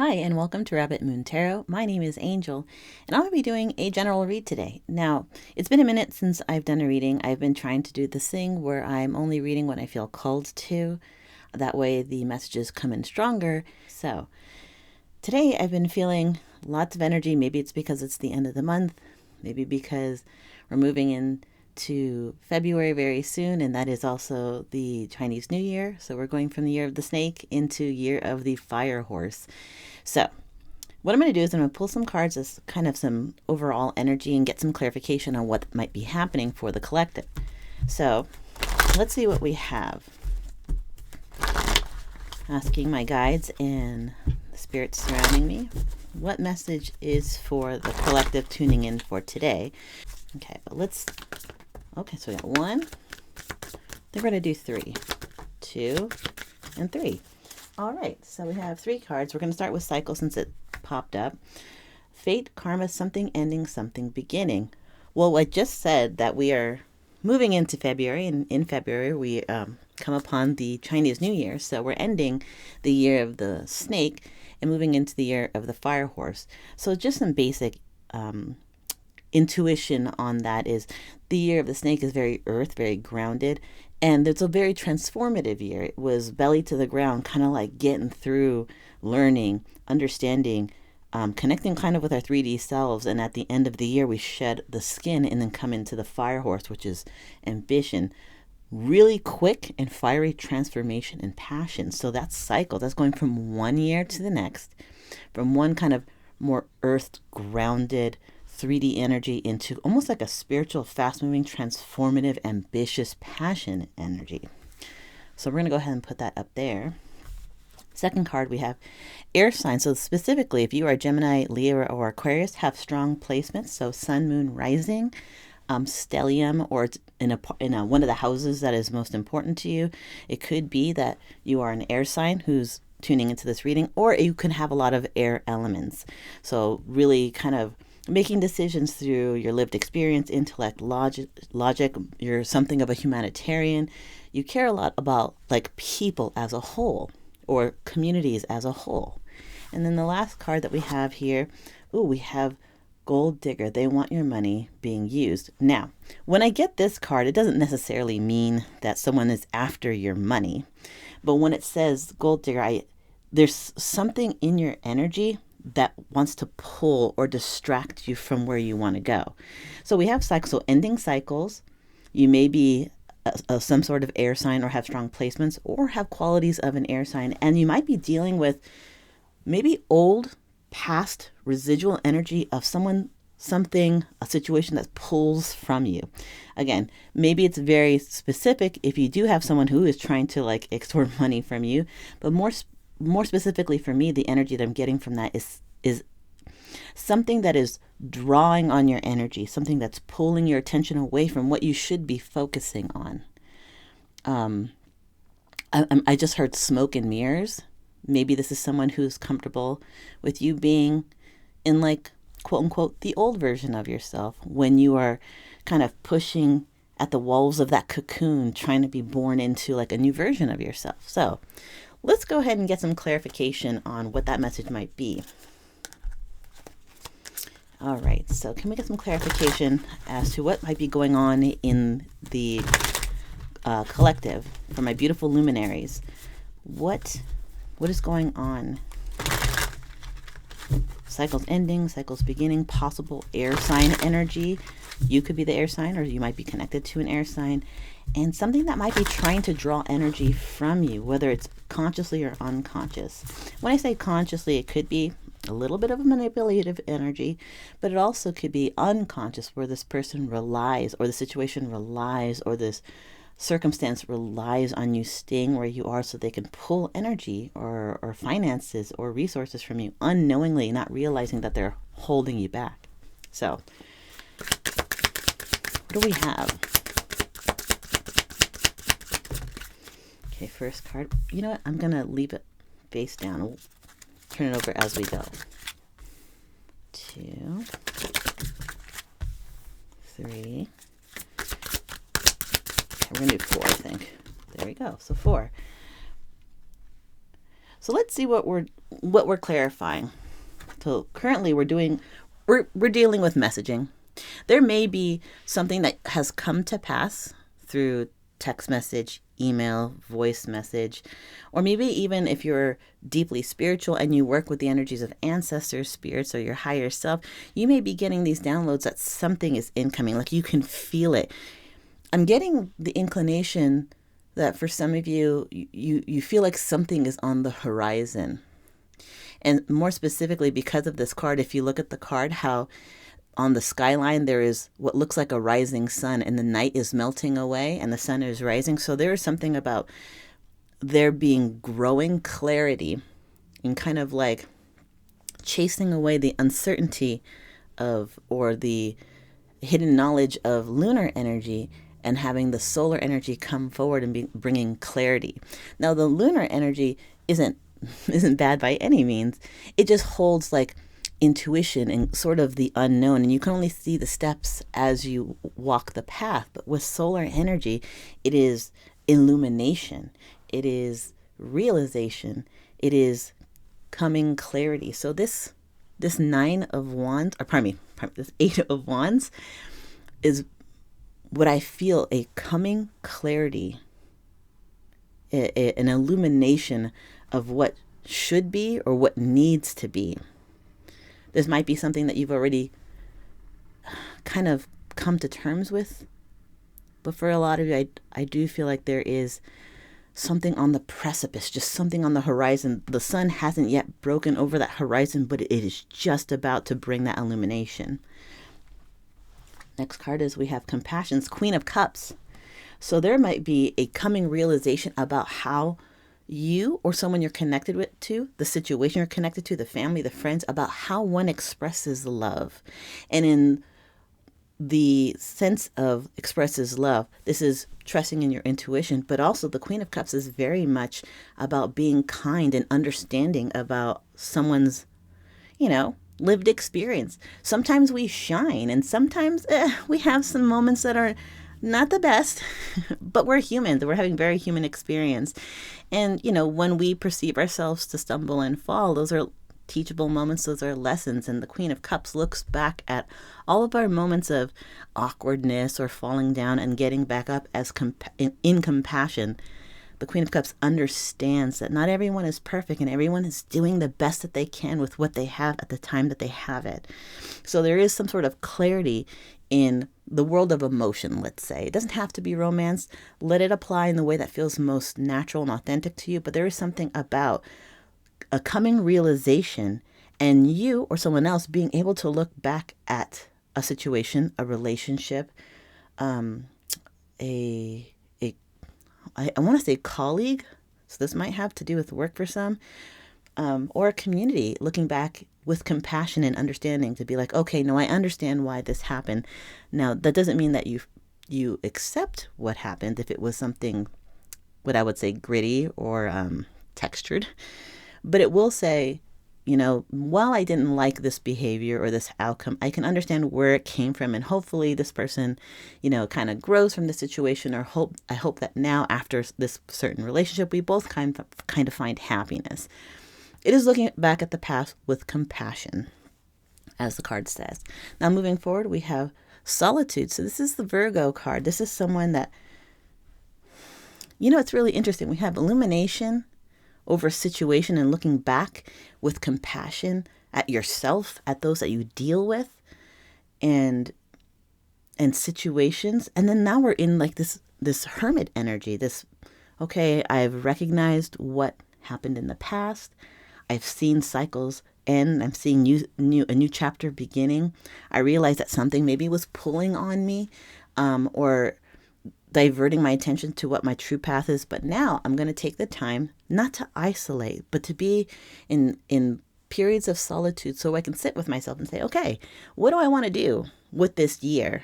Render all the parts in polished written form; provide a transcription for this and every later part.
Hi, and welcome to Rabbit Moon Tarot. My name is Angel, and I'm going to be doing a general read today. Now, it's been a minute since I've done a reading. I've been trying to do this thing where I'm only reading when I feel called to. That way, the messages come in stronger. So, today I've been feeling lots of energy. Maybe it's because it's the end of the month, maybe because we're moving into February very soon, and that is also the Chinese New Year. So we're going from the year of the snake into year of the fire horse. So what I'm going to do is I'm going to pull some cards as kind of some overall energy and get some clarification on what might be happening for the collective. So let's see what we have. Asking my guides and the spirits surrounding me, what message is for the collective tuning in for today? Okay, so we got one. Then we're going to do 3, 2, and 3. All right, so we have 3 cards. We're going to start with cycle since it popped up. Fate, karma, something ending, something beginning. Well, I just said that we are moving into February, and in February we come upon the Chinese New Year. So we're ending the year of the snake and moving into the year of the fire horse. So just some basic intuition on that is the year of the snake is very earth, very grounded, and it's a very transformative year. It was belly to the ground, kind of like getting through, learning, understanding, connecting kind of with our 3D selves. And at the end of the year, we shed the skin and then come into the fire horse, which is ambition. Really quick and fiery transformation and passion. So that cycle, that's going from one year to the next, from one kind of more earth grounded 3D energy into almost like a spiritual, fast-moving, transformative, ambitious passion energy. So we're going to go ahead and put that up there. Second card, we have air signs. So specifically, if you are Gemini, Leo, or Aquarius, have strong placements. So sun, moon, rising, stellium, or in one of the houses that is most important to you. It could be that you are an air sign who's tuning into this reading, or you can have a lot of air elements. So really kind of making decisions through your lived experience, intellect, logic. You're something of a humanitarian. You care a lot about like people as a whole or communities as a whole. And then the last card that we have here, we have gold digger. They want your money being used. Now, when I get this card, it doesn't necessarily mean that someone is after your money. But when it says gold digger, there's something in your energy that wants to pull or distract you from where you want to go. So we have cycles, so ending cycles. You may be some sort of air sign or have strong placements or have qualities of an air sign. And you might be dealing with maybe old, past, residual energy of someone, something, a situation that pulls from you. Again, maybe it's very specific if you do have someone who is trying to like extort money from you, but more specifically for me, the energy that I'm getting from that is something that is drawing on your energy, something that's pulling your attention away from what you should be focusing on. I just heard smoke and mirrors. Maybe this is someone who's comfortable with you being in like, quote unquote, the old version of yourself when you are kind of pushing at the walls of that cocoon, trying to be born into like a new version of yourself. So let's go ahead and get some clarification on what that message might be. All right, so can we get some clarification as to what might be going on in the collective for my beautiful luminaries? What is going on? Cycles ending, cycles beginning, possible air sign energy. You could be the air sign, or you might be connected to an air sign, and something that might be trying to draw energy from you, whether it's consciously or unconscious. When I say consciously, it could be a little bit of a manipulative energy, but it also could be unconscious, where this person relies, or the situation relies, or this circumstance relies on you staying where you are so they can pull energy or finances or resources from you unknowingly, not realizing that they're holding you back. So what do we have? Okay, first card. You know what? I'm going to leave it face down. We'll turn it over as we go. 2, 3. We're going to do 4, I think. There we go. So 4. So let's see what we're clarifying. So currently we're dealing with messaging. There may be something that has come to pass through text message, email, voice message, or maybe even if you're deeply spiritual and you work with the energies of ancestors, spirits, or your higher self, you may be getting these downloads that something is incoming, like you can feel it. I'm getting the inclination that for some of you, you feel like something is on the horizon. And more specifically, because of this card, if you look at the card, how on the skyline there is what looks like a rising sun, and the night is melting away and the sun is rising. So there is something about there being growing clarity and kind of like chasing away the uncertainty of, or the hidden knowledge of lunar energy, and having the solar energy come forward and bringing clarity. Now, the lunar energy isn't bad by any means. It just holds like intuition and sort of the unknown, and you can only see the steps as you walk the path. But with solar energy, it is illumination, it is realization, it is coming clarity. So this nine of wands, or pardon me, this eight of wands is what I feel, a coming clarity, an illumination of what should be or what needs to be. This might be something that you've already kind of come to terms with, but for a lot of you, I do feel like there is something on the precipice, just something on the horizon. The sun hasn't yet broken over that horizon, but it is just about to bring that illumination. Next card is we have Compassion's Queen of Cups. So there might be a coming realization about how you or someone you're connected with to, the situation you're connected to, the family, the friends, about how one expresses love. And in the sense of expresses love, this is trusting in your intuition, but also the Queen of Cups is very much about being kind and understanding about someone's, lived experience. Sometimes we shine, and sometimes we have some moments that are not the best, but we're humans. We're having very human experience. And, when we perceive ourselves to stumble and fall, those are teachable moments, those are lessons. And the Queen of Cups looks back at all of our moments of awkwardness or falling down and getting back up as in compassion. The Queen of Cups understands that not everyone is perfect and everyone is doing the best that they can with what they have at the time that they have it. So there is some sort of clarity in the world of emotion, let's say. It doesn't have to be romance. Let it apply in the way that feels most natural and authentic to you. But there is something about a coming realization and you or someone else being able to look back at a situation, a relationship, I want to say colleague, so this might have to do with work for some, or a community, looking back with compassion and understanding to be like, okay, no, I understand why this happened. Now, that doesn't mean that you accept what happened if it was something, what I would say, gritty or textured, but it will say, while I didn't like this behavior or this outcome, I can understand where it came from. And hopefully this person, kind of grows from the situation, or I hope that now after this certain relationship, we both kind of find happiness. It is looking back at the past with compassion, as the card says. Now, moving forward, we have Solitude. So this is the Virgo card. This is someone that, it's really interesting. We have illumination over a situation and looking back with compassion at yourself, at those that you deal with, and situations. And then now we're in like this hermit energy. Okay, I've recognized what happened in the past. I've seen cycles end. I'm seeing a new chapter beginning. I realized that something maybe was pulling on me, or diverting my attention to what my true path is. But now I'm going to take the time not to isolate, but to be in periods of solitude so I can sit with myself and say, okay, what do I want to do with this year?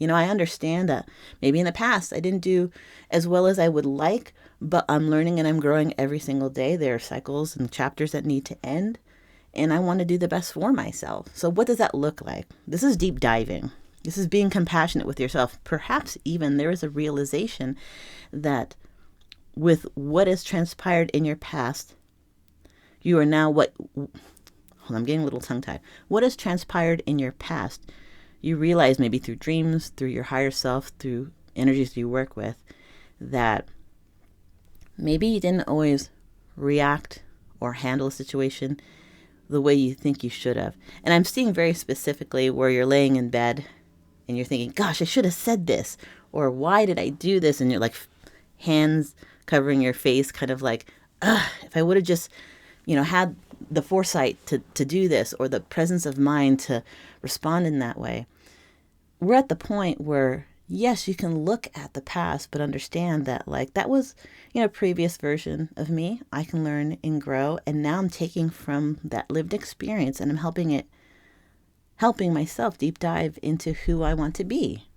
I understand that maybe in the past I didn't do as well as I would like, but I'm learning and I'm growing every single day. There are cycles and chapters that need to end, and I want to do the best for myself. So what does that look like? This is deep diving. This is being compassionate with yourself. Perhaps even there is a realization that with what has transpired in your past, You are now what, hold on, I'm getting a little tongue-tied. What has transpired in your past, you realize maybe through dreams, through your higher self, through energies you work with, that maybe you didn't always react or handle a situation the way you think you should have. And I'm seeing very specifically where you're laying in bed and you're thinking, gosh, I should have said this, or why did I do this? And you're like, hands covering your face, kind of like, ugh, if I would have just, had the foresight to do this, or the presence of mind to respond in that way. We're at the point where, yes, you can look at the past, but understand that like that was, a previous version of me. I can learn and grow. And now I'm taking from that lived experience and I'm helping myself deep dive into who I want to be.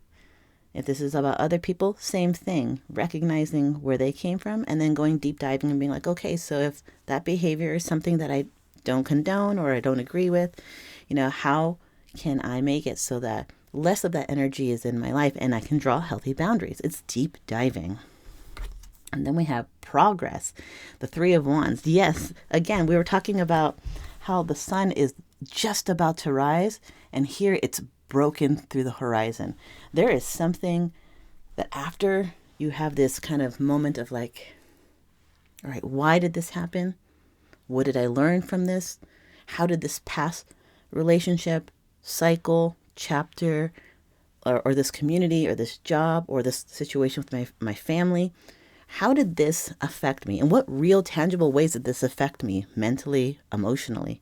If this is about other people, same thing, recognizing where they came from and then going deep diving and being like, okay, so if that behavior is something that I don't condone or I don't agree with, how can I make it so that less of that energy is in my life and I can draw healthy boundaries? It's deep diving. And then we have progress, the Three of Wands. Yes, again, we were talking about how the sun is just about to rise, and here it's broken through the horizon. There is something that after you have this kind of moment of like, all right, why did this happen? What did I learn from this? How did this past relationship, cycle, chapter, or this community, or this job, or this situation with my family, how did this affect me? And what real tangible ways did this affect me mentally, emotionally?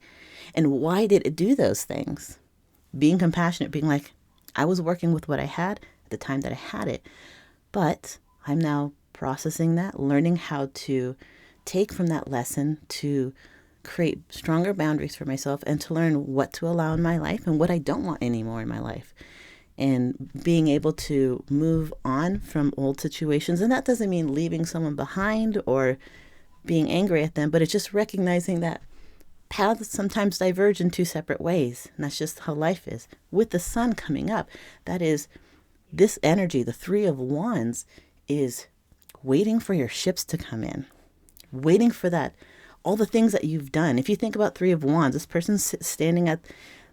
And why did it do those things? Being compassionate, being like, I was working with what I had at the time that I had it, but I'm now processing that, learning how to take from that lesson to create stronger boundaries for myself and to learn what to allow in my life and what I don't want anymore in my life. And being able to move on from old situations. And that doesn't mean leaving someone behind or being angry at them, but it's just recognizing that paths sometimes diverge in two separate ways. And that's just how life is. With the sun coming up, that is, this energy, the Three of Wands, is waiting for your ships to come in, waiting for that, all the things that you've done. If you think about Three of Wands, this person's standing at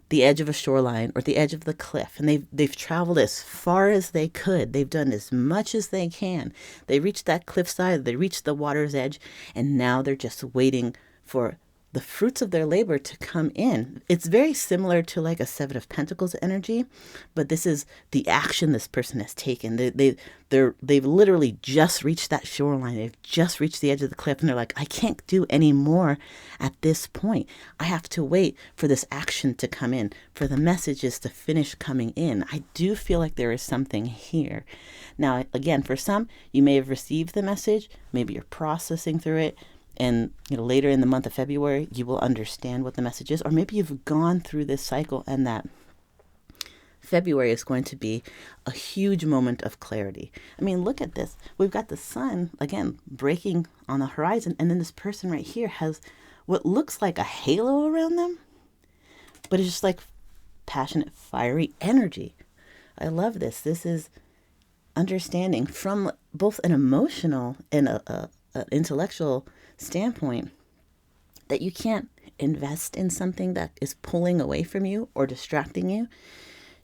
the edge of a shoreline or the edge of the cliff, and they've traveled as far as they could. They've done as much as they can. They reached that cliffside, they reached the water's edge, and now they're just waiting for the fruits of their labor to come in. It's very similar to like a Seven of Pentacles energy, but this is the action this person has taken. They've literally just reached that shoreline. They've just reached the edge of the cliff, and they're like, I can't do any more at this point. I have to wait for this action to come in, for the messages to finish coming in. I do feel like there is something here. Now, again, for some, you may have received the message. Maybe you're processing through it. And later in the month of February, you will understand what the message is. Or maybe you've gone through this cycle and that February is going to be a huge moment of clarity. I mean, look at this. We've got the sun, again, breaking on the horizon. And then this person right here has what looks like a halo around them. But it's just like passionate, fiery energy. I love this. This is understanding from both an emotional and an intellectual standpoint that you can't invest in something that is pulling away from you or distracting you.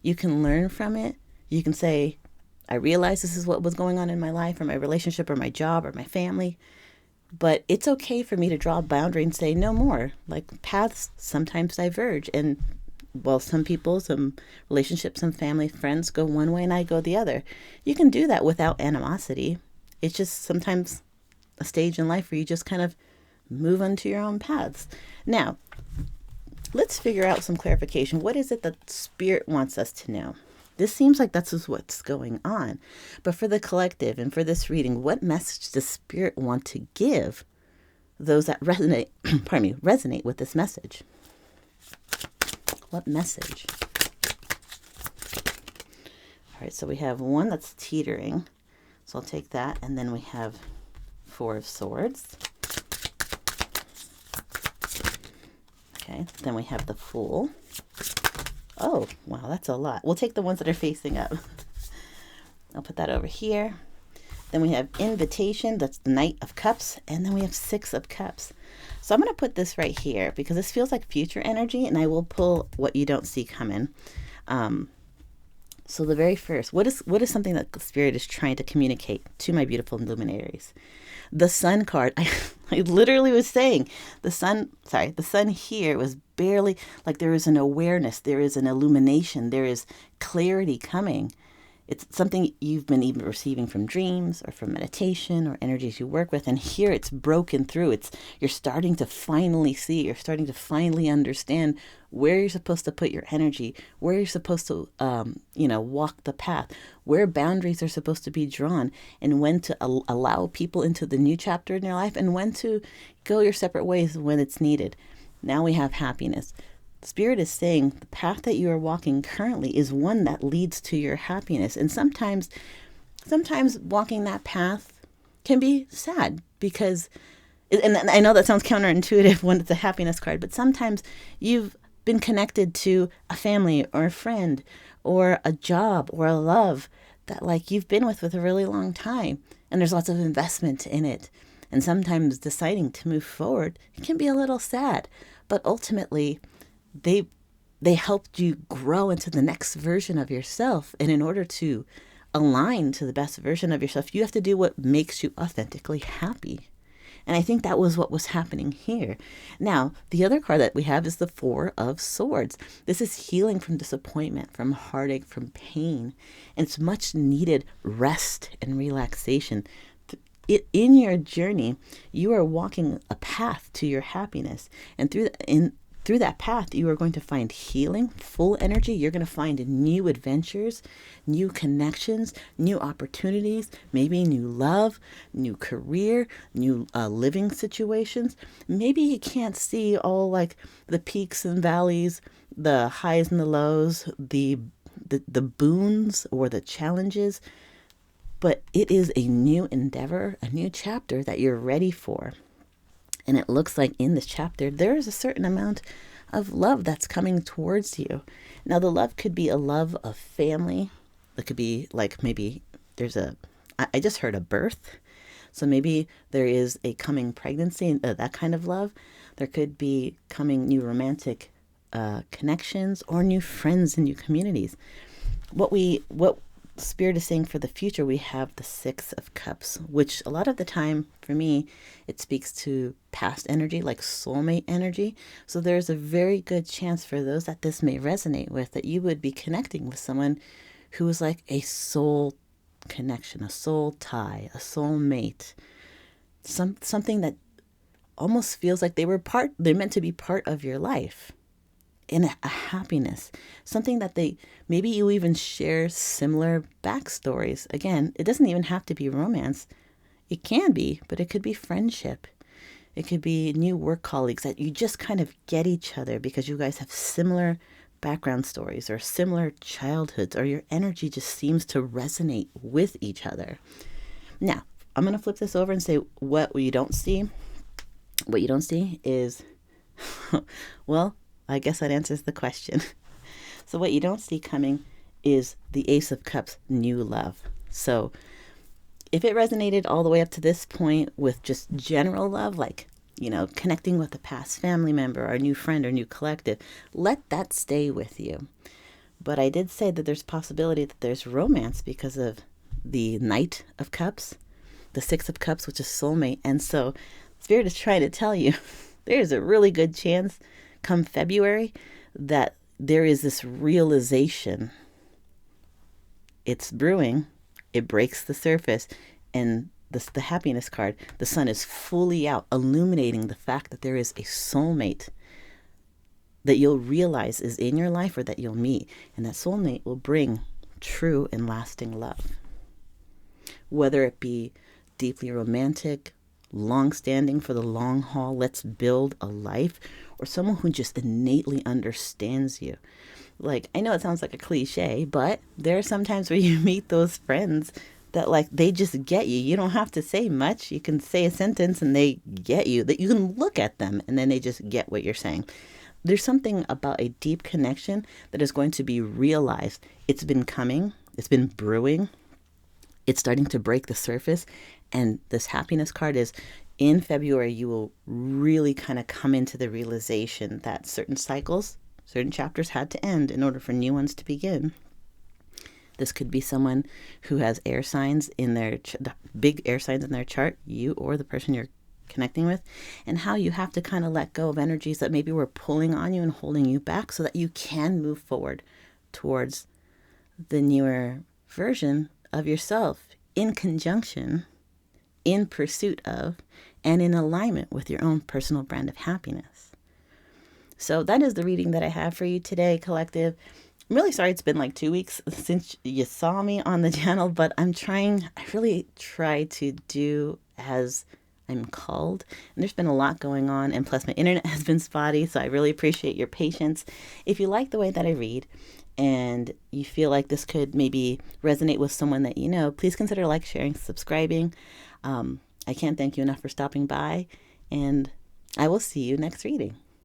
You can learn from it. You can say, I realize this is what was going on in my life or my relationship or my job or my family, but it's okay for me to draw a boundary and say no more. Like paths sometimes diverge, and well, some people, some relationships, some family, friends go one way and I go the other. You can do that without animosity. It's just sometimes a stage in life where you just kind of move onto your own paths. Now, let's figure out some clarification. What is it that Spirit wants us to know? This seems like that's just what's going on. But for the collective and for this reading, what message does Spirit want to give those that resonate with this message? What message? All right, so we have one that's teetering. So I'll take that, and then we have Four of Swords. Okay, then we have the Fool. Oh, wow, that's a lot. We'll take the ones that are facing up. I'll put that over here. Then we have invitation, that's the Knight of Cups, and then we have Six of Cups. So I'm going to put this right here because this feels like future energy, and I will pull what you don't see coming. So the very first, what is something that the Spirit is trying to communicate to my beautiful luminaries? The Sun card, I literally was saying the sun here was barely, like there is an awareness, there is an illumination, there is clarity coming. It's something you've been even receiving from dreams or from meditation or energies you work with. And here it's broken through. You're starting to finally see, you're starting to finally understand where you're supposed to put your energy, where you're supposed to, walk the path, where boundaries are supposed to be drawn, and when to allow people into the new chapter in your life, and when to go your separate ways when it's needed. Now we have happiness. Spirit is saying the path that you are walking currently is one that leads to your happiness. And sometimes walking that path can be sad because, and I know that sounds counterintuitive when it's a happiness card, but sometimes you've been connected to a family or a friend or a job or a love that like you've been with a really long time, and there's lots of investment in it. And sometimes deciding to move forward, it can be a little sad, but ultimately they helped you grow into the next version of yourself. And in order to align to the best version of yourself, you have to do what makes you authentically happy. And I think that was what was happening here. Now, the other card that we have is the Four of Swords. This is healing from disappointment, from heartache, from pain. And it's much needed rest and relaxation. In your journey, you are walking a path to your happiness. And through that path, you are going to find healing, full energy. You're going to find new adventures, new connections, new opportunities, maybe new love, new career, new living situations. Maybe you can't see all like the peaks and valleys, the highs and the lows, the boons or the challenges, but it is a new endeavor, a new chapter that you're ready for. And it looks like in this chapter, there is a certain amount of love that's coming towards you. Now, the love could be a love of family. It could be like maybe I just heard a birth. So maybe there is a coming pregnancy, that kind of love. There could be coming new romantic connections or new friends and new communities. What Spirit is saying for the future, we have the Six of Cups, which a lot of the time for me, it speaks to past energy, like soulmate energy. So there's a very good chance for those that this may resonate with, that you would be connecting with someone who is like a soul connection, a soul tie, a soul mate, something that almost feels like they're meant to be part of your life. In a happiness, something that maybe you even share similar backstories. Again, it doesn't even have to be romance. It can be, but it could be friendship. It could be new work colleagues that you just kind of get each other because you guys have similar background stories or similar childhoods, or your energy just seems to resonate with each other. Now, I'm going to flip this over and say what you don't see. What you don't see is, well, I guess that answers the question. So what you don't see coming is the Ace of Cups, new love. So if it resonated all the way up to this point with just general love, like, connecting with a past family member or a new friend or new collective, let that stay with you. But I did say that there's possibility that there's romance because of the Knight of Cups, the Six of Cups, which is soulmate. And so Spirit is trying to tell you there's a really good chance come February that there is this realization. It's brewing, it breaks the surface, and the happiness card, the sun is fully out, illuminating the fact that there is a soulmate that you'll realize is in your life or that you'll meet, and that soulmate will bring true and lasting love. Whether it be deeply romantic, long-standing for the long haul, let's build a life, or someone who just innately understands you. Like, I know it sounds like a cliche, but there are some times where you meet those friends that like they just get you. You don't have to say much. You can say a sentence and they get you. That you can look at them and then they just get what you're saying. There's something about a deep connection that is going to be realized. It's been coming. It's been brewing. It's starting to break the surface. And this happiness card is in February, you will really kind of come into the realization that certain cycles, certain chapters had to end in order for new ones to begin. This could be someone who has air signs in their big air signs in their chart, you or the person you're connecting with, and how you have to kind of let go of energies that maybe were pulling on you and holding you back so that you can move forward towards the newer version of yourself in conjunction, in pursuit of, and in alignment with your own personal brand of happiness. So that is the reading that I have for you today, collective. I'm really sorry it's been like 2 weeks since you saw me on the channel, but I really try to do as I'm called. And there's been a lot going on, and plus my internet has been spotty, so I really appreciate your patience. If you like the way that I read and you feel like this could maybe resonate with someone that you know, please consider like, sharing, subscribing. I can't thank you enough for stopping by, and I will see you next reading.